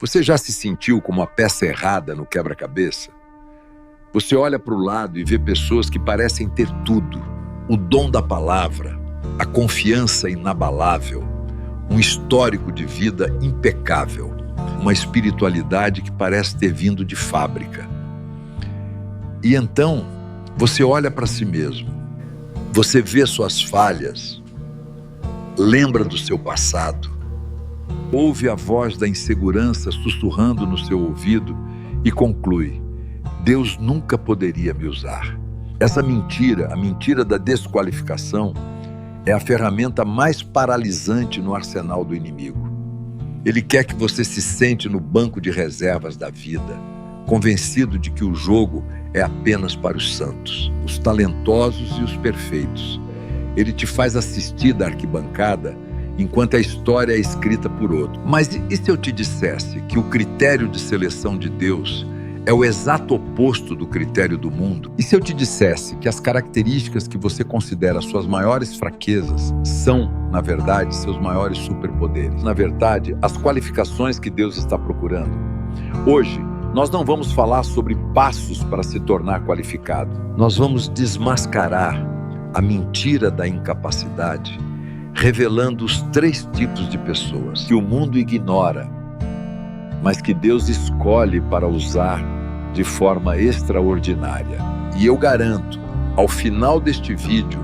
Você já se sentiu como a peça errada no quebra-cabeça? Você olha para o lado e vê pessoas que parecem ter tudo: o dom da palavra, a confiança inabalável, um histórico de vida impecável, uma espiritualidade que parece ter vindo de fábrica. E então, você olha para si mesmo, você vê suas falhas, lembra do seu passado, ouve a voz da insegurança sussurrando no seu ouvido e conclui: Deus nunca poderia me usar. Essa mentira, a mentira da desqualificação, é a ferramenta mais paralisante no arsenal do inimigo. Ele quer que você se sente no banco de reservas da vida, convencido de que o jogo é apenas para os santos, os talentosos e os perfeitos. Ele te faz assistir da arquibancada enquanto a história é escrita por outro. Mas e se eu te dissesse que o critério de seleção de Deus é o exato oposto do critério do mundo? E se eu te dissesse que as características que você considera suas maiores fraquezas são, na verdade, seus maiores superpoderes? Na verdade, as qualificações que Deus está procurando. Hoje, nós não vamos falar sobre passos para se tornar qualificado. Nós vamos desmascarar a mentira da incapacidade, revelando os 3 tipos de pessoas que o mundo ignora, mas que Deus escolhe para usar de forma extraordinária. E eu garanto, ao final deste vídeo,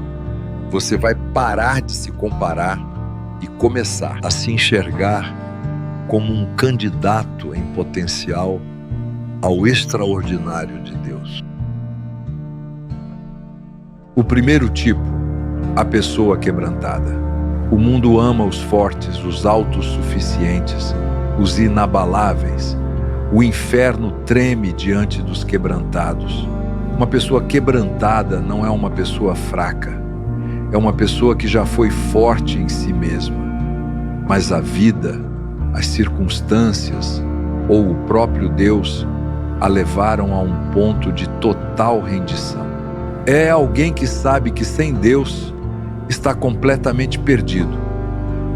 você vai parar de se comparar e começar a se enxergar como um candidato em potencial ao extraordinário de Deus. O primeiro tipo, a pessoa quebrantada. O mundo ama os fortes, os autossuficientes, os inabaláveis. O inferno treme diante dos quebrantados. Uma pessoa quebrantada não é uma pessoa fraca. É uma pessoa que já foi forte em si mesma. Mas a vida, as circunstâncias ou o próprio Deus a levaram a um ponto de total rendição. É alguém que sabe que sem Deus está completamente perdido.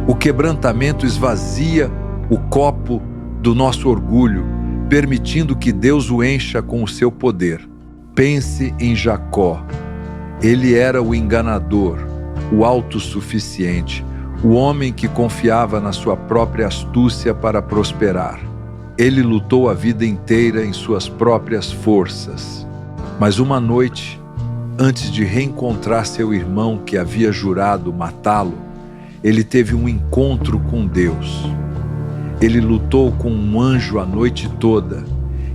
O quebrantamento esvazia o copo do nosso orgulho, permitindo que Deus o encha com o seu poder. Pense em Jacó. Ele era o enganador, o autossuficiente, o homem que confiava na sua própria astúcia para prosperar. Ele lutou a vida inteira em suas próprias forças. Mas uma noite, antes de reencontrar seu irmão que havia jurado matá-lo, ele teve um encontro com Deus. Ele lutou com um anjo a noite toda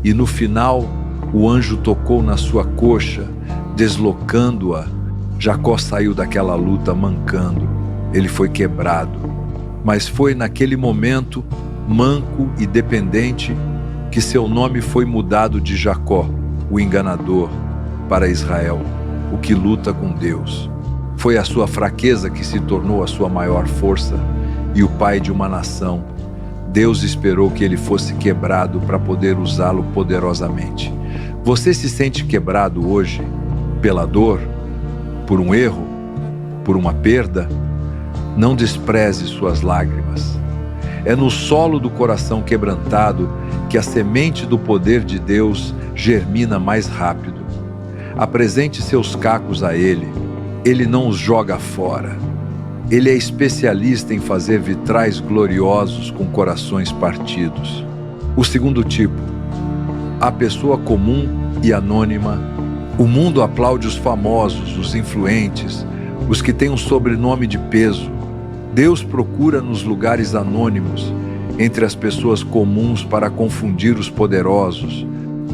e no final o anjo tocou na sua coxa, deslocando-a. Jacó saiu daquela luta mancando. Ele foi quebrado. Mas foi naquele momento, manco e dependente, que seu nome foi mudado de Jacó, o enganador, para Israel, o que luta com Deus. Foi a sua fraqueza que se tornou a sua maior força e o pai de uma nação. Deus esperou que ele fosse quebrado para poder usá-lo poderosamente. Você se sente quebrado hoje pela dor, por um erro, por uma perda? Não despreze suas lágrimas. É no solo do coração quebrantado que a semente do poder de Deus germina mais rápido. Apresente seus cacos a Ele. Ele não os joga fora. Ele é especialista em fazer vitrais gloriosos com corações partidos. O segundo tipo, a pessoa comum e anônima. O mundo aplaude os famosos, os influentes, os que têm um sobrenome de peso. Deus procura nos lugares anônimos, entre as pessoas comuns, para confundir os poderosos.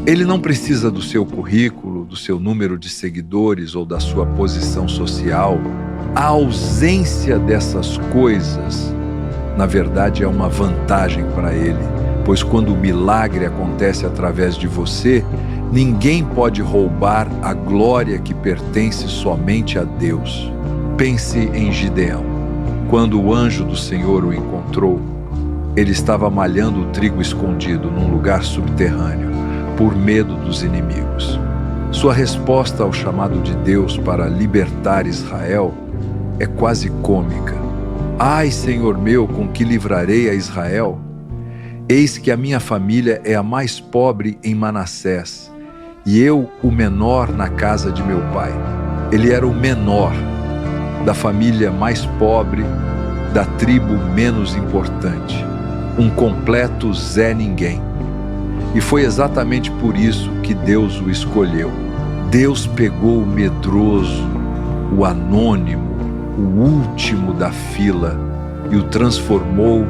Ele não precisa do seu currículo, do seu número de seguidores ou da sua posição social. A ausência dessas coisas, na verdade, é uma vantagem para ele, pois quando o milagre acontece através de você, ninguém pode roubar a glória que pertence somente a Deus. Pense em Gideão. Quando o anjo do Senhor o encontrou, ele estava malhando o trigo escondido num lugar subterrâneo, por medo dos inimigos. Sua resposta ao chamado de Deus para libertar Israel é quase cômica. Ai, Senhor meu, com que livrarei a Israel? Eis que a minha família é a mais pobre em Manassés, e eu o menor na casa de meu pai. Ele era o menor da família mais pobre, da tribo menos importante, um completo Zé Ninguém. E foi exatamente por isso que Deus o escolheu. Deus pegou o medroso, o anônimo, o último da fila e o transformou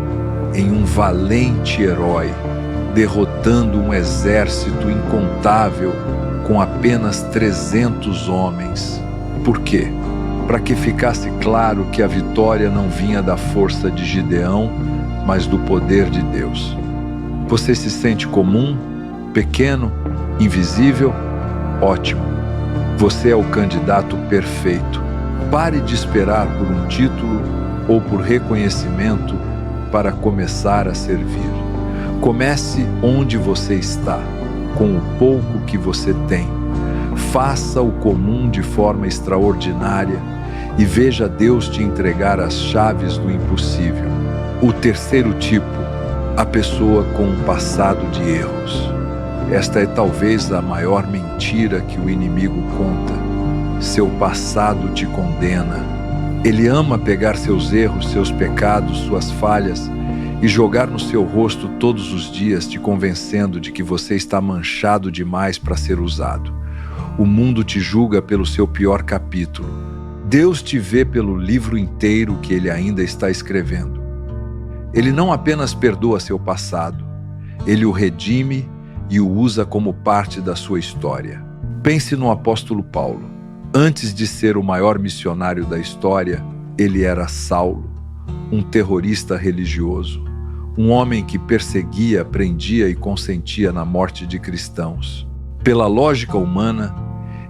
em um valente herói, derrotando um exército incontável com apenas 300 homens. Por quê? Para que ficasse claro que a vitória não vinha da força de Gideão, mas do poder de Deus. Você se sente comum, pequeno, invisível? Ótimo. Você é o candidato perfeito. Pare de esperar por um título ou por reconhecimento para começar a servir. Comece onde você está, com o pouco que você tem. Faça o comum de forma extraordinária e veja Deus te entregar as chaves do impossível. O terceiro tipo, a pessoa com um passado de erros. Esta é talvez a maior mentira que o inimigo conta. Seu passado te condena. Ele ama pegar seus erros, seus pecados, suas falhas e jogar no seu rosto todos os dias, te convencendo de que você está manchado demais para ser usado. O mundo te julga pelo seu pior capítulo. Deus te vê pelo livro inteiro que ele ainda está escrevendo. Ele não apenas perdoa seu passado, ele o redime e o usa como parte da sua história. Pense no apóstolo Paulo. Antes de ser o maior missionário da história, ele era Saulo, um terrorista religioso, um homem que perseguia, prendia e consentia na morte de cristãos. Pela lógica humana,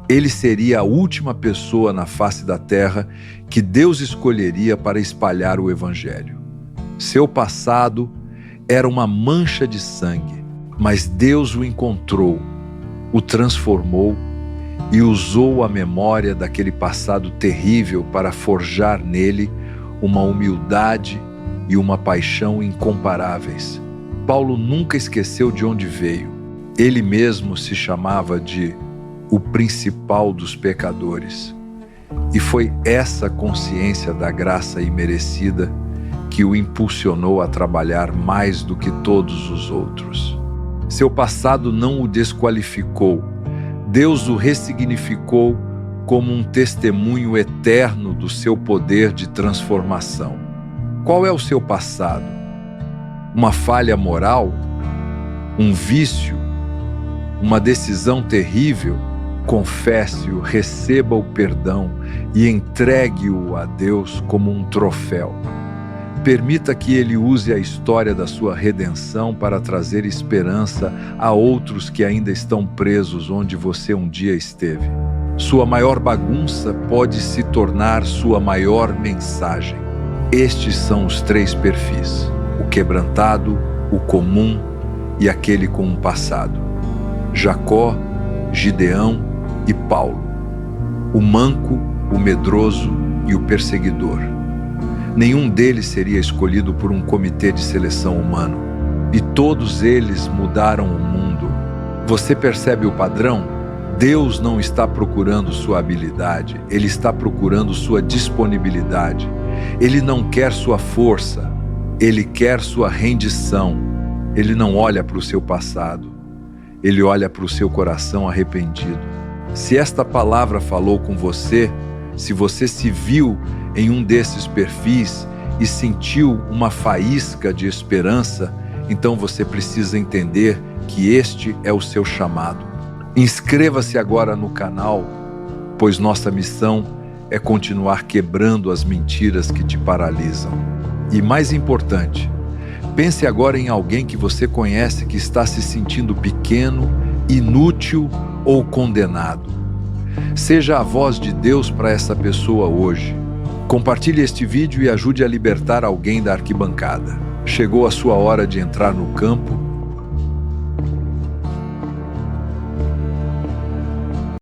ele seria a última pessoa na face da terra que Deus escolheria para espalhar o evangelho. Seu passado era uma mancha de sangue, mas Deus o encontrou, o transformou e usou a memória daquele passado terrível para forjar nele uma humildade e uma paixão incomparáveis. Paulo nunca esqueceu de onde veio. Ele mesmo se chamava de o principal dos pecadores. E foi essa consciência da graça imerecida que o impulsionou a trabalhar mais do que todos os outros. Seu passado não o desqualificou. Deus o ressignificou como um testemunho eterno do seu poder de transformação. Qual é o seu passado? Uma falha moral? Um vício? Uma decisão terrível? Confesse-o, receba o perdão e entregue-o a Deus como um troféu. Permita que Ele use a história da sua redenção para trazer esperança a outros que ainda estão presos onde você um dia esteve. Sua maior bagunça pode se tornar sua maior mensagem. Estes são os 3 perfis: o quebrantado, o comum e aquele com um passado. Jacó, Gideão e Paulo. O manco, o medroso e o perseguidor. Nenhum deles seria escolhido por um comitê de seleção humano. E todos eles mudaram o mundo. Você percebe o padrão? Deus não está procurando sua habilidade, Ele está procurando sua disponibilidade. Ele não quer sua força, Ele quer sua rendição. Ele não olha para o seu passado, Ele olha para o seu coração arrependido. Se esta palavra falou com você, se você se viu em um desses perfis e sentiu uma faísca de esperança, então você precisa entender que este é o seu chamado. Inscreva-se agora no canal, pois nossa missão é continuar quebrando as mentiras que te paralisam. E mais importante, pense agora em alguém que você conhece que está se sentindo pequeno, inútil ou condenado. Seja a voz de Deus para essa pessoa hoje. Compartilhe este vídeo e ajude a libertar alguém da arquibancada. Chegou a sua hora de entrar no campo